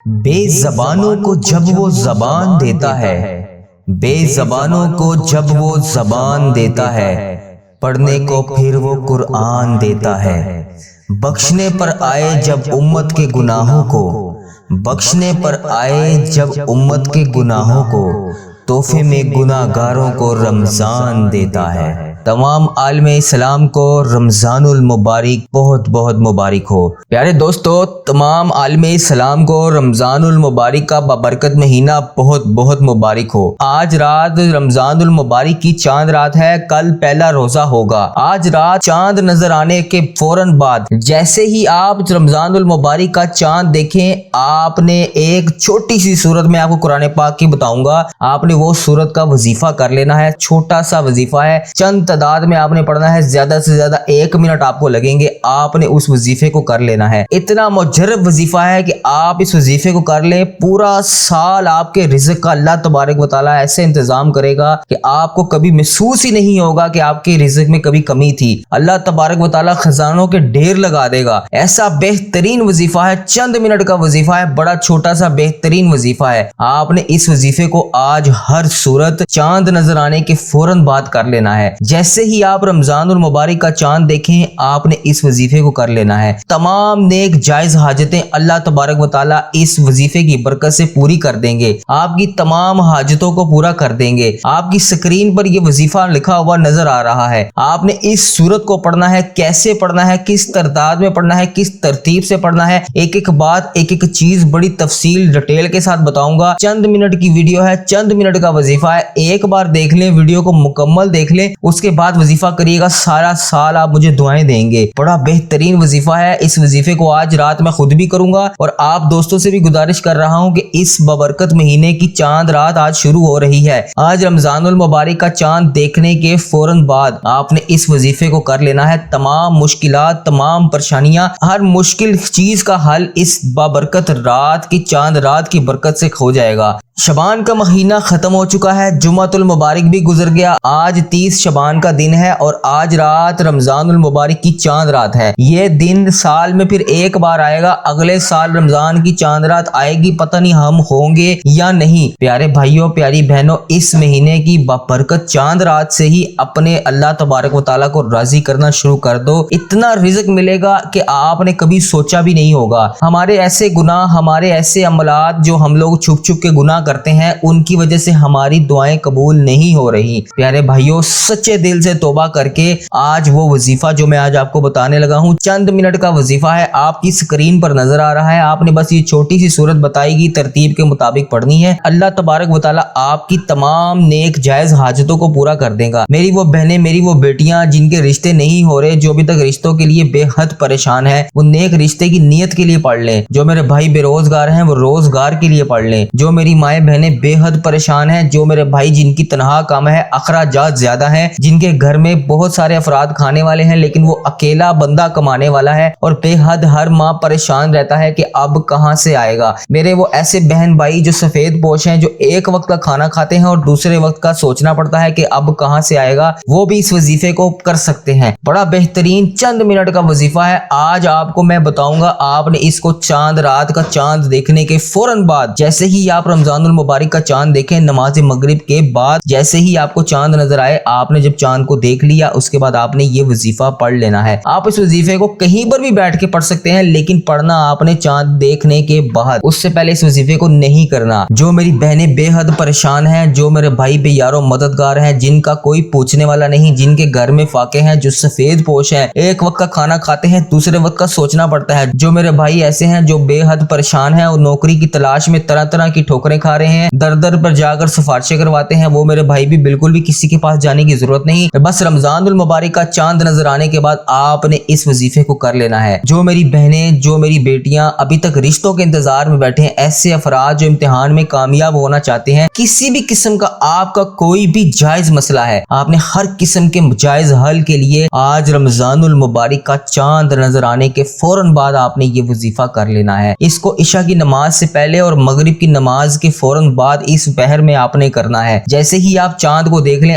بے زبانوں کو جب وہ زبان دیتا ہے، بے زبانوں کو جب وہ زبان دیتا ہے، پڑھنے کو پھر وہ قرآن دیتا ہے۔ بخشنے پر آئے جب امت کے گناہوں کو، بخشنے پر آئے جب امت کے گناہوں کو، تحفے میں گناہ گاروں کو رمضان دیتا ہے۔ تمام عالم اسلام کو رمضان المبارک بہت بہت مبارک ہو۔ پیارے دوستو، تمام عالم اسلام کو رمضان المبارک کا بابرکت مہینہ بہت بہت مبارک ہو۔ آج رات رمضان المبارک کی چاند رات ہے، کل پہلا روزہ ہوگا۔ آج رات چاند نظر آنے کے فوراً بعد جیسے ہی آپ رمضان المبارک کا چاند دیکھیں، آپ نے ایک چھوٹی سی صورت میں آپ کو قرآن پاک کی بتاؤں گا، آپ نے وہ صورت کا وظیفہ کر لینا ہے۔ چھوٹا سا وظیفہ ہے، چند تعداد میں آپ نے پڑھنا ہے، زیادہ سے زیادہ 1 منٹ آپ کو لگیں گے، آپ نے اس وظیفے کو کر لینا ہے۔ اتنا مجرب وظیفہ ہے کہ آپ اس وظیفے کو کر لیں، پورا سال آپ کے رزق کا اللہ تبارک و تعالیٰ ایسے انتظام کرے گا کہ آپ کو کبھی محسوس ہی نہیں ہوگا کہ آپ کے رزق میں کبھی کمی تھی۔ اللہ تبارک و تعالیٰ خزانوں کے ڈھیر لگا دے گا۔ ایسا بہترین وظیفہ ہے، چند منٹ کا وظیفہ ہے، بڑا چھوٹا سا بہترین وظیفہ ہے۔ آپ نے اس وظیفے کو آج ہر صورت چاند نظر آنے کے فوراً بعد کر لینا ہے۔ جیسے ہی آپ رمضان المبارک کا چاند دیکھیں، آپ نے اس وظیفے کو کر لینا ہے۔ تمام نیک جائز حاجتیں اللہ تبارک و تعالیٰ اس وظیفے کی برکت سے پوری کر دیں گے، آپ کی تمام حاجتوں کو پورا کر دیں گے۔ آپ کی سکرین پر یہ وظیفہ لکھا ہوا نظر آ رہا ہے۔ آپ نے اس صورت کو پڑھنا ہے، کیسے پڑھنا ہے، کس تعداد میں پڑھنا ہے، کس ترتیب سے پڑھنا ہے، ایک ایک بات، ایک ایک چیز بڑی تفصیل ڈیٹیل کے ساتھ بتاؤں گا۔ چند منٹ کی ویڈیو ہے، چند منٹ کا وظیفہ ہے، ایک بار دیکھ لیں، ویڈیو کو مکمل دیکھ لیں، اس کے بعد وظیفہ کریے گا، سارا سال آپ مجھے دعائیں دیں گے۔ بڑا بہترین وظیفہ ہے، اس وظیفے کو آج رات میں خود بھی کروں گا اور آپ دوستوں سے بھی گزارش کر رہا ہوں کہ اس بابرکت مہینے کی چاند رات آج شروع ہو رہی ہے۔ آج رمضان المبارک کا چاند دیکھنے کے فوراً بعد آپ نے اس وظیفے کو کر لینا ہے۔ تمام مشکلات، تمام پریشانیاں، ہر مشکل چیز کا حل اس بابرکت رات کی چاند رات کی برکت سے ہو جائے گا۔ شعبان کا مہینہ ختم ہو چکا ہے، جمعۃ المبارک بھی گزر گیا، آج 30 شعبان کا دن ہے اور آج رات رمضان المبارک کی چاند رات ہے۔ یہ دن سال میں پھر ایک بار آئے گا، اگلے سال رمضان کی چاند رات آئے گی، پتہ نہیں ہم ہوں گے یا نہیں۔ پیارے بھائیوں، پیاری بہنوں، اس مہینے کی بابرکت چاند رات سے ہی اپنے اللہ تبارک و تعالیٰ کو راضی کرنا شروع کر دو، اتنا رزق ملے گا کہ آپ نے کبھی سوچا بھی نہیں ہوگا۔ ہمارے ایسے گناہ، ہمارے ایسے عملات جو ہم لوگ چھپ چھپ کے گناہ کرتے ہیں، ان کی وجہ سے ہماری دعائیں قبول نہیں ہو رہی۔ پیارے بھائیوں، سچے دل سے توبہ کر کے آج وہ وظیفہ جو میں آج آپ کو بتانے لگا ہوں، چند منٹ کا وظیفہ ہے، آپ کی سکرین پر نظر آ رہا ہے۔ آپ نے بس یہ چھوٹی سی صورت بتائی گی، ترتیب کے مطابق پڑھنی ہے۔ اللہ تبارک و تعالیٰ آپ کی تمام نیک جائز حاجتوں کو پورا کر دے گا۔ میری وہ بہنیں، میری وہ بیٹیاں جن کے رشتے نہیں ہو رہے، جو ابھی تک رشتوں کے لیے بے حد پریشان ہیں، وہ نیک رشتے کی نیت کے لیے پڑھ لیں۔ جو میرے بھائی بے روزگار ہیں، وہ روزگار کے لیے پڑھ لیں۔ جو میری مائیں بہنیں بے حد پریشان ہیں، جو میرے بھائی جن کی تنہا کام ہے، اخراجات زیادہ ہیں، جن کے گھر میں بہت سارے افراد کھانے والے ہیں لیکن وہ اکیلا بندہ کمانے والا ہے اور بے حد ہر ماہ پریشان رہتا ہے کہ اب کہاں سے آئے گا۔ میرے وہ ایسے بہن بھائی جو سفید پوش ہیں، جو ایک وقت کا کھانا کھاتے ہیں اور دوسرے وقت کا سوچنا پڑتا ہے کہ اب کہاں سے آئے گا، وہ بھی اس وظیفے کو کر سکتے ہیں۔ بڑا بہترین چند منٹ کا وظیفہ ہے، آج آپ کو میں بتاؤں گا۔ آپ نے اس کو چاند رات کا چاند دیکھنے کے فوراً بعد جیسے ہی آپ رمضان المبارک کا چاند دیکھیں، نماز مغرب کے بعد جیسے ہی آپ کو چاند نظر آئے، آپ نے جب چاند کو دیکھ لیا، اس کے بعد آپ نے یہ وظیفہ پڑھ لینا ہے۔ آپ اس وظیفے کو کہیں پر بھی بیٹھ کے پڑھ سکتے ہیں، لیکن پڑھنا آپ نے چاند دیکھنے کے بعد، اس سے پہلے اس وظیفے کو نہیں کرنا۔ جو میری بہنیں بے حد پریشان ہیں، جو میرے بھائی بے یارو مددگار ہیں، جن کا کوئی پوچھنے والا نہیں، جن کے گھر میں فاقے ہیں، جو سفید پوش ہیں، ایک وقت کا کھانا کھاتے ہیں، دوسرے وقت کا سوچنا پڑتا ہے، جو میرے بھائی ایسے ہیں جو بے حد پریشان ہیں اور نوکری کی تلاش میں طرح طرح کی ٹھوکریں کھا رہے ہیں، در در پر جا کر سفارشیں کرواتے ہیں، وہ میرے بھائی بھی بالکل بھی کسی کے پاس جانے کی ضرورت نہیں، بس رمضان المبارک کا چاند نظر آنے کے بعد آپ نے اس وظیفے کو کر لینا ہے۔ جو میری بہنیں، جو میری بیٹیاں ابھی تک رشتوں کے انتظار میں بیٹھے ہیں، ایسے افراد جو امتحان میں کامیاب ہونا چاہتے ہیں، کسی بھی قسم کا آپ کا کوئی بھی جائز مسئلہ ہے، آپ نے ہر قسم کے جائز حل کے لیے آج رمضان المبارک کا چاند نظر آنے کے فوراً بعد آپ نے یہ وظیفہ کر لینا ہے۔ اس کو عشاء کی نماز سے پہلے اور مغرب کی نماز کے فوراً بعد اس پہر میں آپ نے کرنا ہے۔ جیسے ہی آپ چاند کو دیکھ لیں،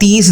30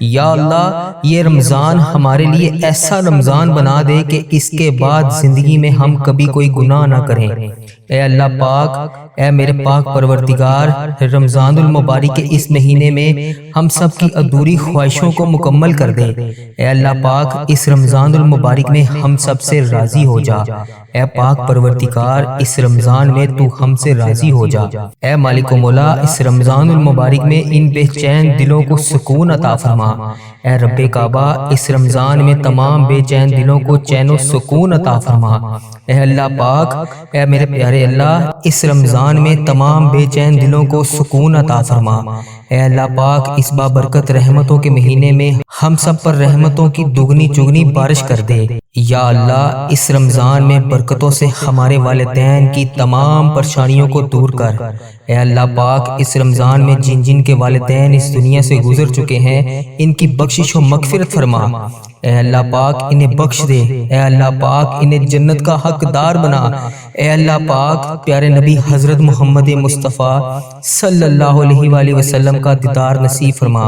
یا اللہ یہ رمضان ہمارے لیے ایسا رمضان بنا دے کہ اس کے بعد زندگی میں ہم کبھی کوئی گناہ نہ کریں۔ اے اللہ پاک، اے میرے پاک پروردگار، رمضان المبارک کے اس مہینے میں ہم سب کی ادھوری خواہشوں کو مکمل کر دے۔ اے اللہ پاک، اس رمضان المبارک میں ہم سب سے راضی ہو جا۔ اے پاک پروردگار، اس رمضان میں تو ہم سے راضی ہو جا۔ اے مالک و مولا، اس رمضان المبارک میں ان بے چین دلوں کو سکون عطا فرما۔ اے رب کعبہ، اس رمضان میں تمام بے چین دلوں کو چین و سکون عطا فرما۔ اے اللہ پاک، اے میرے پیارے اللہ، اس رمضان میں تمام بے چین دلوں کو سکون عطا فرما۔ اے اللہ پاک، اس بابرکت رحمتوں کے مہینے میں ہم سب پر رحمتوں کی دگنی چگنی بارش کر دے۔ یا اللہ، اس رمضان میں برکتوں سے ہمارے والدین کی تمام پریشانیوں کو دور کر۔ اے اللہ پاک، اس رمضان میں جن جن کے والدین اس دنیا سے گزر چکے ہیں ان کی بخشش و مغفرت فرما۔ اے اللہ پاک، انہیں بخش دے۔ اے اللہ پاک، انہیں جنت کا حقدار بنا۔ اے اللہ پاک، پیارے نبی حضرت محمد مصطفیٰ صلی اللہ علیہ وآلہ وسلم کا دیدار نصیب فرما۔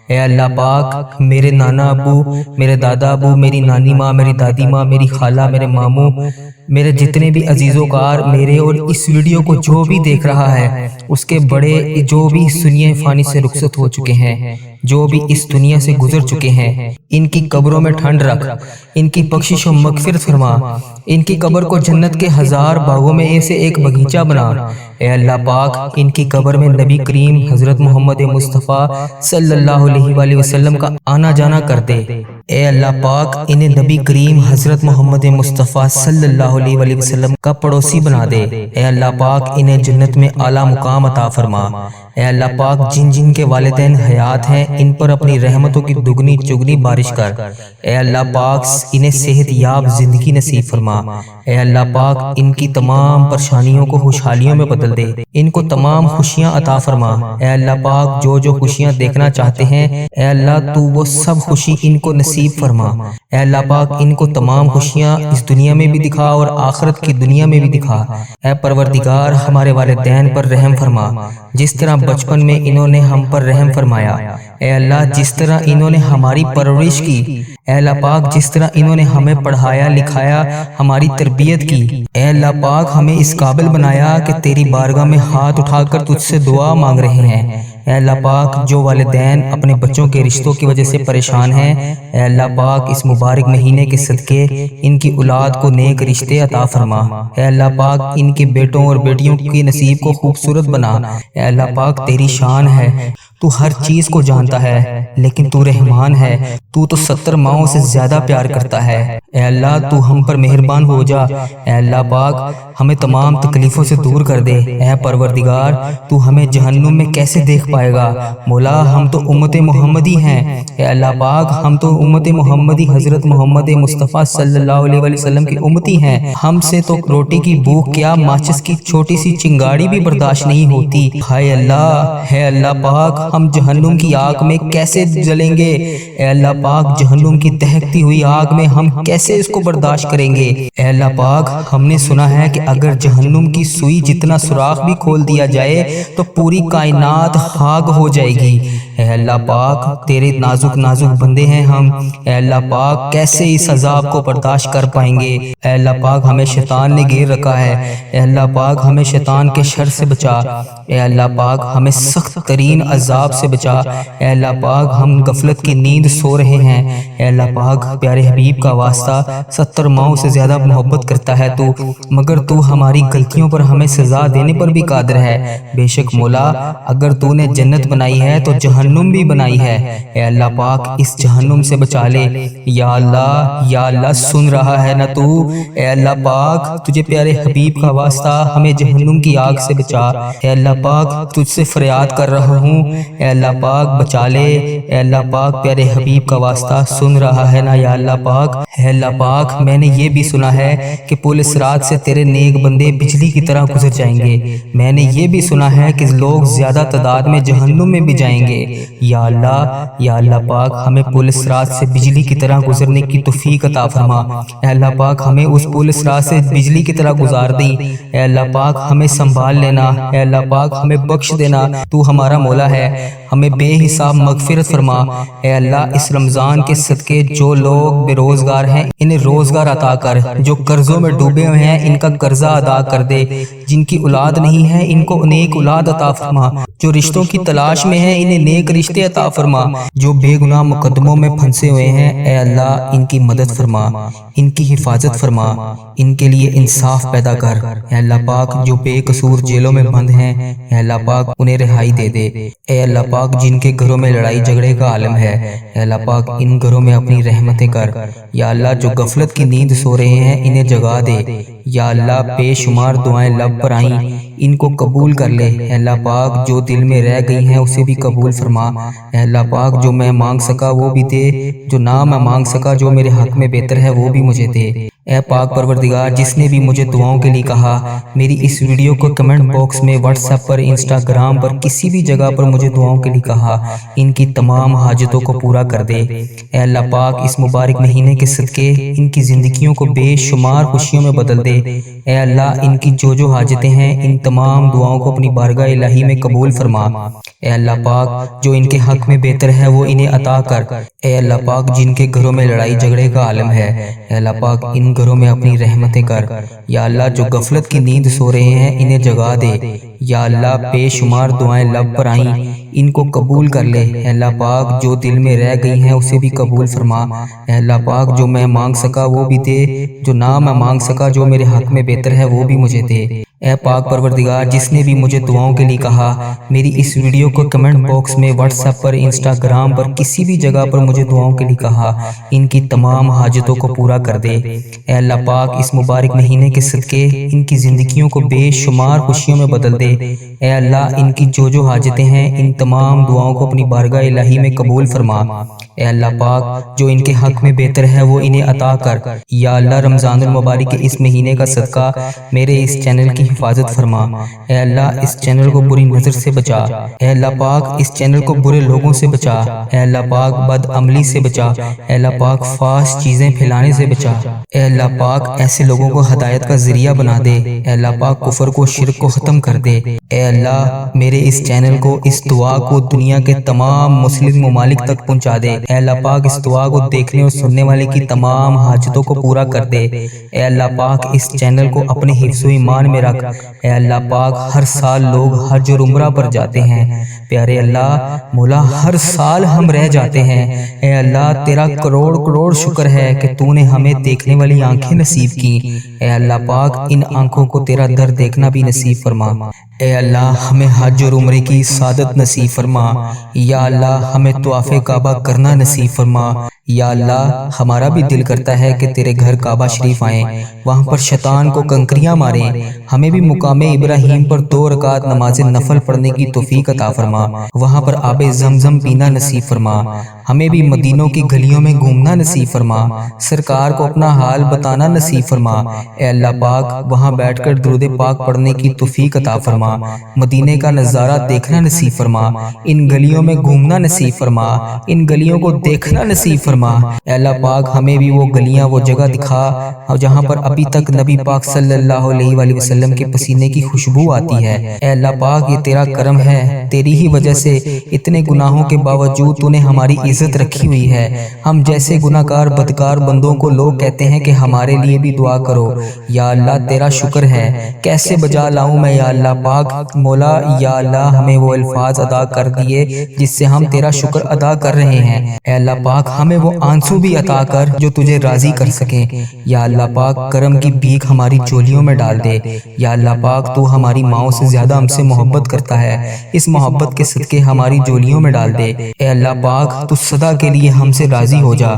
اے اللہ پاک، میرے نانا ابو، میرے دادا ابو، میری نانی ماں، میری دادی ماں، میری خالہ، میرے ماموں، میرے جتنے بھی عزیز و کار میرے اور اس ویڈیو کو جو بھی دیکھ رہا ہے، اس کے بڑے جو بھی اس دنیا فانی سے رخصت ہو چکے ہیں، جو بھی اس دنیا سے گزر چکے ہیں، ان کی قبروں میں ٹھنڈ رکھ، ان کی بخشش و مغفرت فرما، ان کی قبر کو جنت کے 1000 باغوں میں سے ایک باغیچہ بنا۔ اے اللہ پاک، ان کی قبر میں نبی کریم حضرت محمد مصطفیٰ صلی اللہ علیہ وآلہ وسلم کا آنا جانا کر دے۔ اے اللہ پاک، انہیں نبی کریم حضرت محمد مصطفیٰ صلی اللہ علیہ وآلہ وسلم کا پڑوسی بنا دے۔ اے اللہ پاک، انہیں جنت میں اعلیٰ مقام عطا فرما۔ اے اللہ پاک، جن جن کے والدین حیات ہیں ان پر اپنی رحمتوں کی دگنی چگنی بارش کر۔ اے اللہ پاک، انہیں صحت یاب زندگی نصیب فرما۔ اے اللہ پاک، ان کی تمام پریشانیوں کو خوشحالیوں میں بدل دے، ان کو تمام خوشیاں عطا فرما۔ اے اللہ پاک، جو جو خوشیاں دیکھنا چاہتے ہیں، اے اللہ تو وہ سب خوشی ان کو نصیب فرما۔ اے اللہ پاک، ان کو تمام خوشیاں اس دنیا میں بھی دکھا اور آخرت کی دنیا میں بھی دکھا۔ اے پروردگار، ہمارے والدین پر رحم فرما، جس طرح بچپن میں انہوں نے ہم پر رحم فرمایا۔ اے اللہ، جس طرح انہوں نے ہماری پرورش کی، اے اللہ پاک، جس طرح انہوں نے ہمیں پڑھایا لکھایا، ہماری تربیت کی، اے اللہ پاک، ہمیں اس قابل بنایا کہ تیری بارگاہ میں ہاتھ اٹھا کر تجھ سے دعا مانگ رہے ہیں۔ اے اللہ پاک، جو والدین اپنے بچوں کے رشتوں کی وجہ سے پریشان ہیں، اے اللہ پاک، اس مبارک مہینے کے صدقے ان کی اولاد کو نیک رشتے عطا فرما۔ اے اللہ پاک، ان کے بیٹوں اور بیٹیوں کی نصیب کو خوبصورت بنا۔ اے اللہ پاک، تیری شان ہے، تو ہر چیز کو جانتا ہے، لیکن تو رحمان ہے، تو 70 ماؤں سے زیادہ پیار کرتا ہے۔ اے اللہ، تو ہم پر مہربان ہو جا۔ اے اللہ پاک، ہمیں تمام تکلیفوں سے دور کر دے۔ اے پروردگار، تو ہمیں جہنم میں کیسے دیکھ پائے گا؟ مولا، ہم تو امت محمدی ہیں۔ اے اللہ پاک، ہم تو امت محمدی حضرت محمد مصطفیٰ صلی اللہ علیہ وآلہ وسلم کی امتی ہیں۔ ہم سے تو روٹی کی بھوک کیا، ماچس کی چھوٹی سی چنگاڑی بھی برداشت نہیں ہوتی۔ ہائے اللہ، ہے اللہ پاک، ہم جہنم کی آگ میں کیسے جلیں گے؟ اے اللہ پاک، جہنم کی دہکتی ہوئی آگ میں ہم کیسے اس کو برداشت کریں گے؟ اے اللہ پاک، ہم نے سنا ہے کہ اگر جہنم کی سوئی جتنا سوراخ بھی کھول دیا جائے تو پوری کائنات خاک ہو جائے گی۔ اے اللہ پاک، تیرے نازک نازک بندے ہیں ہم۔ اے اللہ پاک، کیسے اس عذاب کو برداشت کر پائیں گے؟ اے اللہ پاک، ہمیں شیطان نے گھیر رکھا ہے۔ اے اللہ پاک، ہمیں شیطان کے شر سے بچا۔ اے اللہ پاک، ہمیں سخت ترین عذاب سے بچا۔ اے اللہ پاک، ہم غفلت کی نیند سو رہے ہیں۔ اے اللہ پاک، پیارے حبیب کا واسطہ 70 ماؤں سے زیادہ محبت کرتا ہے تو، مگر تو ہماری غلطیوں پر ہمیں سزا دینے پر بھی قادر ہے۔ بے شک مولا، اگر تو نے جنت بنائی ہے تو جہنم بھی بنائی ہے۔ اے اللہ پاک، اس جہنم سے بچا لے۔ یا اللہ سن رہا ہے نا تو؟ اے اللہ پاک، تجھے پیارے حبیب کا واسطہ ہمیں جہنم کی آگ سے بچا۔ اے اللہ پاک، تجھ سے فریاد کر رہا ہوں، اے اللہ پاک بچا لے۔ اے اللہ پاک، پیارے حبیب کا واسطہ سن رہا ہے نا؟ یا اللہ پاک، اے اللہ پاک، میں نے یہ بھی سنا ہے کہ پل صراط سے تیرے نیک بندے بجلی کی طرح گزر جائیں گے۔ میں نے یہ بھی سنا ہے کہ لوگ زیادہ تعداد میں جہنم میں بھی جائیں گے۔ یا اللہ پاک ہمیں پل صراط سے بجلی کی طرح گزرنے کی توفیق عطا فرما۔ اے اللہ پاک ہمیں اس پل صراط سے بجلی کی طرح گزار دیں۔ اے اللہ پاک ہمیں سنبھال لینا، اے اللہ پاک ہمیں بخش دینا، تو ہمارا مولا ہے، ہمیں بے حساب مغفرت فرما۔ اے اللہ اس رمضان کے صدقے جو لوگ بے روزگار ہیں انہیں روزگار عطا کر، جو قرضوں میں ڈوبے ہوئے ہیں ان کا قرضہ ادا کر دے، جن کی اولاد نہیں ہے ان کو نیک اولاد عطا فرما، جو رشتوں کی تلاش میں ہیں انہیں نیک رشتے عطا فرما، جو بے گناہ مقدموں میں پھنسے ہوئے ہیں اے اللہ ان کی مدد فرما، ان کی حفاظت فرما، ان کے لیے انصاف پیدا کر۔ اے اللہ پاک جو بے قصور جیلوں میں بند ہیں اے اللہ پاک انہیں رہائی دے دے۔ اے اللہ پاک جن کے گھروں میں لڑائی جھگڑے کا عالم ہے اے اللہ پاک ان گھروں میں اپنی رحمتیں کر۔ یا اللہ جو غفلت کی نیند سو رہے ہیں انہیں جگا دے۔ یا اللہ بے شمار دعائیں لب پر آئیں ان کو قبول کر لے۔ اے اللہ پاک جو دل میں رہ گئی ہیں اسے بھی قبول فرما۔ اے اللہ پاک جو میں مانگ سکا وہ بھی دے، جو نہ میں مانگ سکا جو میرے حق میں بہتر ہے وہ بھی مجھے دے۔ اے پاک پروردگار جس نے بھی مجھے دعاؤں کے لیے کہا، میری اس ویڈیو کو کمنٹ باکس میں واٹس ایپ پر انسٹاگرام پر کسی بھی جگہ پر مجھے دعاؤں کے لیے کہا، ان کی تمام حاجتوں کو پورا کر دے۔ اے اللہ پاک اس مبارک مہینے کے صدقے ان کی زندگیوں کو بے شمار خوشیوں میں بدل دے۔ اے اللہ ان کی جو حاجتیں ہیں ان تمام دعاؤں کو اپنی بارگاہ الہی میں قبول فرما۔ اے اللہ پاک جو ان کے حق میں بہتر ہے وہ انہیں عطا کر۔ اے اللہ پاک جن کے گھروں میں لڑائی جھگڑے کا عالم ہے اے اللہ پاک ان گھروں میں اپنی رحمتیں کر۔ یا اللہ جو غفلت کی نیند سو رہے ہیں انہیں جگا دے۔ یا اللہ بے شمار دعائیں لب پر آئیں ان کو قبول کر لے۔ اے اللہ پاک جو دل میں رہ گئی ہیں اسے بھی قبول فرما۔ اے اللہ پاک جو میں مانگ سکا وہ بھی دے، جو نہ میں مانگ سکا جو میرے حق میں بہتر ہے وہ بھی مجھے دے۔ اے پاک پروردگار جس نے بھی مجھے دعاؤں کے لیے کہا، میری اس ویڈیو کو کمنٹ باکس میں واٹس ایپ پر انسٹاگرام پر کسی بھی جگہ پر مجھے دعاؤں کے لیے کہا، ان کی تمام حاجتوں کو پورا کر دے۔ اے اللہ پاک اس مبارک مہینے کے صدقے ان کی زندگیوں کو بے شمار خوشیوں میں بدل دے۔ اے اللہ ان کی جو حاجتیں ہیں ان تمام دعاؤں کو اپنی بارگاہ الہی میں قبول فرما۔ اے اللہ پاک جو ان کے حق میں بہتر ہے وہ انہیں عطا کر۔ یا اللہ رمضان المبارک کے اس مہینے کا صدقہ میرے اس چینل کی حفاظت فرما۔ اے اللہ اس چینل کو بری نظر سے بچا۔ اے اللہ پاک اس چینل کو برے لوگوں سے بچا۔ اے اللہ پاک بد عملی سے بچا۔ اے اللہ پاک فحش چیزیں پھیلانے سے بچا۔ اے اللہ پاک ایسے لوگوں کو ہدایت کا ذریعہ بنا دے۔ اے اللہ پاک کفر کو شرک کو ختم کر دے۔ اے اللہ میرے اس چینل کو اس دعا کو دنیا کے تمام مسلم ممالک تک پہنچا دے۔ اے اللہ پاک اس دعا کو دیکھنے اور سننے والے کی تمام حاجتوں کو پورا کر دے۔ اے اللہ پاک اس چینل کو اپنے حفظ و ایمان میں رکھ۔ اے اللہ پاک ہر سال لوگ حج اور عمرہ پر جاتے ہیں، پیارے اللہ مولا ہر سال ہم رہ جاتے ہیں۔ اے اللہ تیرا کروڑ کروڑ شکر ہے کہ تو نے ہمیں دیکھنے والی آنکھیں نصیب کی۔ اے اللہ پاک ان آنکھوں کو تیرا در دیکھنا بھی نصیب فرما۔ اے اللہ ہمیں حج اور عمرے کی سعادت نصیب فرما۔ یا اللہ ہمیں طواف کعبہ کرنا نصیب فرما۔ یا اللہ ہمارا بھی دل کرتا ہے کہ تیرے گھر کعبہ شریف آئیں، وہاں پر شیطان کو کنکریاں ماریں، ہمیں بھی مقام ابراہیم پر 2 رکعت نماز نفل پڑھنے کی توفیق عطا فرما، وہاں پر آب زمزم پینا نصیب فرما، ہمیں بھی مدینوں کی گلیوں میں گھومنا نصیب فرما، سرکار کو اپنا حال بتانا نصیب فرما۔ اے اللہ پاک وہاں بیٹھ کر درود پاک پڑھنے کی توفیق عطا فرما، مدینے کا نظارہ دیکھنا نصیب فرما، ان گلیوں میں گھومنا نصیب فرما، ان گلیوں کو دیکھنا نصیب فرما۔ اے اللہ پاک ہمیں بھی وہ گلیاں وہ جگہ دکھا جہاں پر ابھی تک نبی پاک صلی اللہ علیہ وآلہ وسلم کے پسینے کی خوشبو آتی ہے۔ اے اللہ پاک یہ تیرا کرم ہے، تیری ہی وجہ سے اتنے گناہوں کے باوجود تو نے ہماری عزت رکھی ہوئی ہے۔ ہم جیسے گناہگار بدکار بندوں کو لوگ کہتے ہیں کہ ہمارے لیے بھی دعا کرو۔ یا اللہ تیرا شکر ہے، کیسے بجا لاؤں میں یا اللہ پاک مولا۔ یا اللہ ہمیں وہ الفاظ ادا کر دیے جس سے ہم تیرا شکر ادا کر رہے ہیں۔ اے اللہ پاک ہمیں وہ آنسو بھی عطا کر جو تجھے راضی کر سکیں۔ یا اللہ پاک کرم کی بھیک ہماری چولیوں میں ڈال دے۔ یا اللہ پاک تو ہماری ماؤں سے زیادہ ہم سے محبت کرتا ہے، اس محبت کے صدقے ہماری چولیوں میں ڈال دے۔ اے اللہ پاک تو سدا کے لیے ہم سے راضی ہو جا۔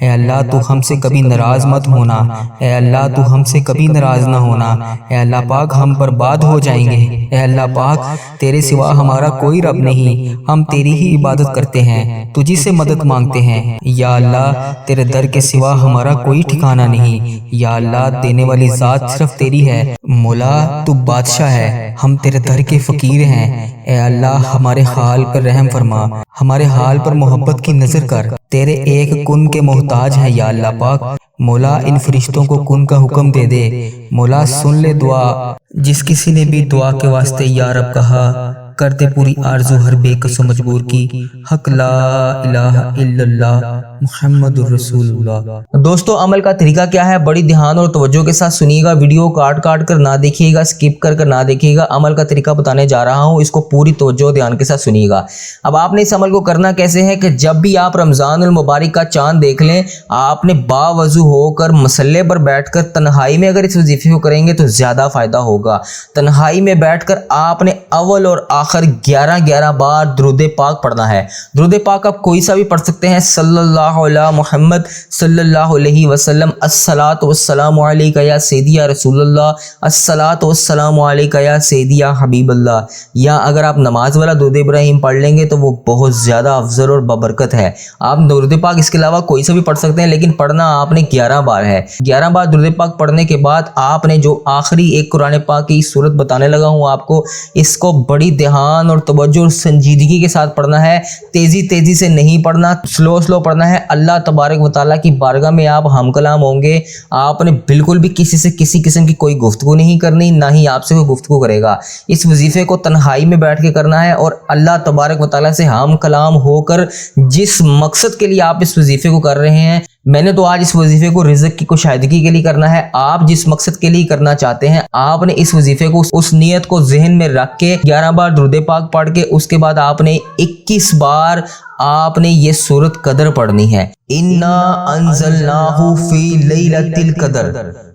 اے اللہ تو ہم سے کبھی ناراض مت ہونا۔ اے اللہ تو ہم سے کبھی ناراض نہ ہونا۔ اے اللہ پاک ہم برباد ہو جائیں گے۔ اے اللہ پاک تیرے سوا ہمارا کوئی رب نہیں، ہم تیری ہی عبادت کرتے ہیں، تجھی سے مدد مانگتے ہیں۔ یا یا اللہ تیرے در کے سوا ہمارا کوئی ٹھکانہ نہیں، یا اللہ دینے والی ذات صرف تیری ہے، مولا تو بادشاہ ہے، ہم تیرے در کے فقیر ہیں، اے اللہ ہمارے حال پر رحم فرما، ہمارے حال پر محبت کی نظر کر، تیرے ایک کن کے محتاج ہیں یا اللہ پاک، مولا ان فرشتوں کو کن کا حکم دے دے، مولا سن لے دعا، جس کسی نے بھی دعا کے واسطے یا رب کہا، کرتے پوری آرزو ہر بے کس و مجبور کی، حق لا الہ الا اللہ محمد الرسول اللہ۔ دوستو عمل کا طریقہ کیا ہے، بڑی دھیان اور توجہ کے ساتھ سنیے گا، ویڈیو کاٹ کر نہ دیکھیے گا، سکپ کر نہ دیکھیے گا، عمل کا طریقہ بتانے جا رہا ہوں، اس کو پوری توجہ اور دھیان کے ساتھ سنیے گا۔ اب آپ نے اس عمل کو کرنا کیسے ہے کہ جب بھی آپ رمضان المبارک کا چاند دیکھ لیں، آپ نے باوضو ہو کر مصلے پر بیٹھ کر تنہائی میں اگر اس وظیفے کو کریں گے تو زیادہ فائدہ ہوگا۔ تنہائی میں بیٹھ کر آپ نے اول اور آخر 11 بار درود پاک پڑھنا ہے۔ درود پاک آپ کوئی سا بھی پڑھ سکتے ہیں، صلی اللہ علی محمد صلی اللہ علیہ وسلم، الصلاۃ والسلام علیک یا سیدی یا رسول اللہ، الصلاۃ والسلام علیک یا سیدی یا حبیب اللہ، یا اگر آپ نماز والا درود ابراہیم پڑھ لیں گے تو وہ بہت زیادہ افضل اور ببرکت ہے۔ آپ درود پاک اس کے علاوہ کوئی سا بھی پڑھ سکتے ہیں، لیکن پڑھنا آپ نے 11 بار ہے۔ 11 بار درود پاک پڑھنے کے بعد آپ نے جو آخری ایک قرآن پاک کی صورت بتانے لگا ہوں آپ کو، اس کو بڑی دھیان اور توجہ اور سنجیدگی کے ساتھ پڑھنا ہے، تیزی سے نہیں پڑھنا، سلو پڑھنا ہے۔ اللہ تبارک و تعالیٰ کی بارگاہ میں آپ ہم کلام ہوں گے، آپ نے بالکل بھی کسی سے کسی قسم کی کوئی گفتگو نہیں کرنی، نہ ہی آپ سے کوئی گفتگو کرے گا۔ اس وظیفے کو تنہائی میں بیٹھ کے کرنا ہے اور اللہ تبارک و تعالیٰ سے ہم کلام ہو کر جس مقصد کے لیے آپ اس وظیفے کو کر رہے ہیں، میں نے تو آج اس وظیفے کو رزق کی کشادگی کے لیے کرنا ہے، آپ جس مقصد کے لیے کرنا چاہتے ہیں، آپ نے اس وظیفے کو اس نیت کو ذہن میں رکھ کے 11 بار درود پاک پڑھ کے اس کے بعد آپ نے 21 بار آپ نے یہ سورۃ قدر پڑھنی ہے۔ انا انزلناہ فی لیلۃ القدر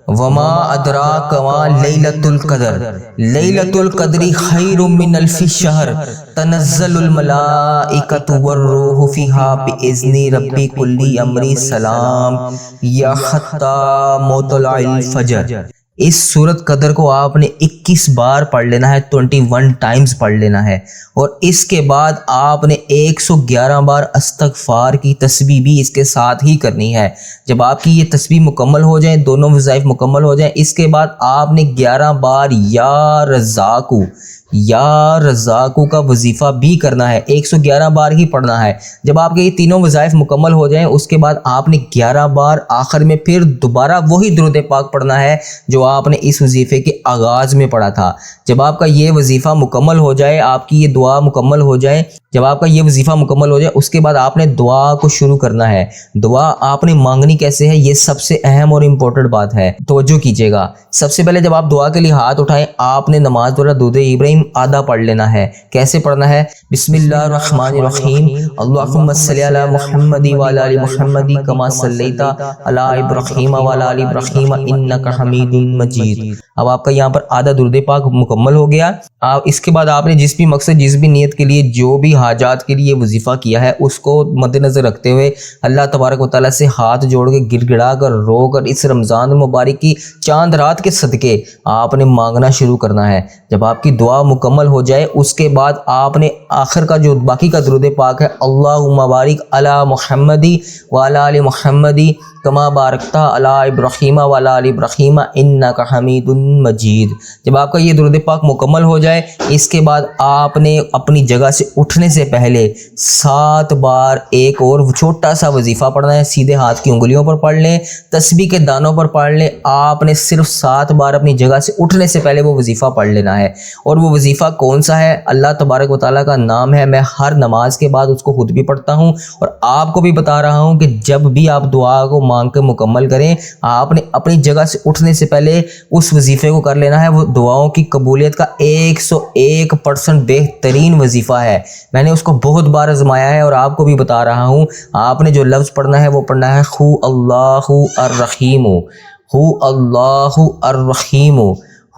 وما ادراک ما لیلۃ القدر لیلۃ القدر خیر من الف شہر تنزل الملائکۃ والروح فیہا باذن رب کل امر سلام یا حتی مطلع الفجر۔ اس سورۃ قدر کو آپ نے 21 بار پڑھ لینا ہے، 21 ٹائمز پڑھ لینا ہے، اور اس کے بعد آپ نے 111 بار استغفار کی تسبیح بھی اس کے ساتھ ہی کرنی ہے۔ جب آپ کی یہ تسبیح مکمل ہو جائیں، دونوں وظائف مکمل ہو جائیں، اس کے بعد آپ نے 11 بار یا رزاقو کا وظیفہ بھی کرنا ہے، 111 بار ہی پڑھنا ہے۔ جب آپ کے یہ تینوں وظائف مکمل ہو جائیں، اس کے بعد آپ نے 11 بار آخر میں پھر دوبارہ وہی درود پاک پڑھنا ہے جو آپ نے اس وظیفے کے آغاز میں پڑھا تھا۔ جب آپ کا یہ وظیفہ مکمل ہو جائے، آپ کی یہ دعا مکمل ہو جائے، جب آپ کا یہ وظیفہ مکمل ہو جائے، اس کے بعد آپ نے دعا کو شروع کرنا ہے۔ دعا آپ نے مانگنی کیسے ہے، یہ سب سے اہم اور امپورٹنٹ بات ہے، توجہ کیجیے گا۔ سب سے پہلے جب آپ دعا کے لیے ہاتھ اٹھائیں، آپ نے نماز والا درود ابراہیم آدھا پڑھ لینا ہے۔ کیسے پڑھنا ہے؟ بسم اللہ الرحمن الرحیم، اللہم صلی علی محمد وعلی آل محمد کما صلیت علی ابراہیم وعلی آل ابراہیم انک حمید مجید۔ اب آپ کا یہاں پر آدھا درود پاک مکمل ہو گیا۔ اس کے بعد آپ نے جس بھی مقصد، جس بھی نیت کے لیے، جو بھی حاجات کے لیے وظیفہ کیا ہے، اس کو مد نظر رکھتے ہوئے اللہ تبارک و تعالیٰ سے ہاتھ جوڑ کے گڑ گڑا کر رو کر اس رمضان المبارک کی چاند رات کے صدقے آپ نے مانگنا شروع کرنا ہے۔ جب آپ کی دعا مکمل ہو جائے، اس کے بعد آپ نے آخر کا جو باقی کا درود پاک ہے، اللہم بارک علی محمد وعلی آل محمد کما بارکتا علی ابراہیم وعلی آل ابراہیم انک حمید مجید۔ جب آپ کا یہ درود پاک مکمل ہو جائے، اس کے بعد آپ نے اپنی جگہ سے اٹھنے سے پہلے 7 بار ایک اور چھوٹا سا وظیفہ پڑھنا ہے۔ سیدھے ہاتھ کی انگلیوں پر پڑھ لیں، تسبیح کے دانوں پر پڑھ لیں۔ آپ نے صرف 7 بار اپنی جگہ سے اٹھنے سے پہلے وہ وظیفہ پڑھ لینا ہے۔ اور وہ وظیفہ کون سا ہے؟ اللہ تبارک و تعالیٰ کا نام ہے۔ میں ہر نماز کے بعد اس کو خود بھی پڑھتا ہوں اور آپ کو بھی بتا رہا ہوں کہ جب بھی آپ دعا کو مانگ کے مکمل کریں، آپ نے اپنی جگہ سے اٹھنے سے پہلے اس وظیفے کو کر لینا ہے۔ وہ دعاؤں کی قبولیت کا 101% بہترین وظیفہ ہے۔ میں نے اس کو بہت بار آزمایا ہے اور آپ کو بھی بتا رہا ہوں۔ آپ نے جو لفظ پڑھنا ہے وہ پڑھنا ہے ہو اللہ الرحیم، ہو اللہ الرحیم،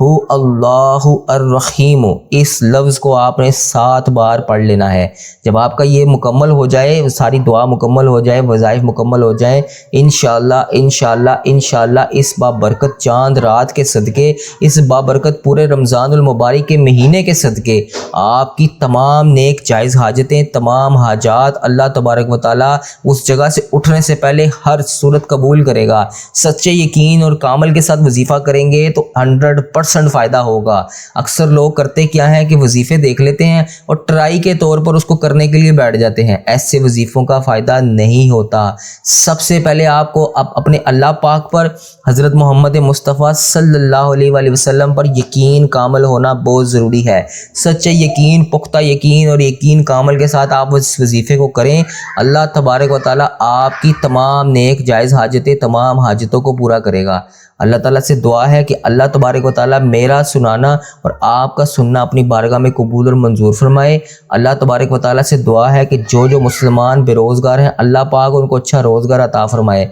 ہو اللہ الرحیم، اس لفظ کو آپ نے 7 بار پڑھ لینا ہے۔ جب آپ کا یہ مکمل ہو جائے، ساری دعا مکمل ہو جائے، وظائف مکمل ہو جائیں، انشاءاللہ انشاءاللہ انشاءاللہ اس بابرکت چاند رات کے صدقے، اس بابرکت پورے رمضان المبارک کے مہینے کے صدقے آپ کی تمام نیک جائز حاجتیں، تمام حاجات اللہ تبارک و تعالیٰ اس جگہ سے اٹھنے سے پہلے ہر صورت قبول کرے گا۔ سچے یقین اور کامل کے ساتھ وظیفہ کریں گے تو 100% فائدہ ہوگا۔ اکثر لوگ کرتے کیا ہیں کہ وظیفے دیکھ لیتے ہیں اور ٹرائی کے طور پر اس کو کرنے کے لیے بیٹھ جاتے ہیں۔ ایسے وظیفوں کا فائدہ نہیں ہوتا۔ سب سے پہلے آپ کو اپنے اللہ پاک پر، حضرت محمد مصطفیٰ صلی اللہ علیہ وآلہ وسلم پر یقین کامل ہونا بہت ضروری ہے۔ سچے یقین، پختہ یقین اور یقین کامل کے ساتھ آپ اس وظیفے کو کریں، اللہ تبارک و تعالیٰ آپ کی تمام نیک جائز حاجتیں، تمام حاجتوں کو پورا کرے گا۔ اللہ تعالیٰ سے دعا ہے کہ اللہ تبارک و تعالیٰ میرا سنانا اور آپ کا سننا اپنی بارگاہ میں قبول اور منظور فرمائے۔ اللہ تبارک و تعالیٰ سے دعا ہے کہ جو مسلمان بے روزگار ہیں، اللہ پاک ان کو اچھا روزگار عطا فرمائے۔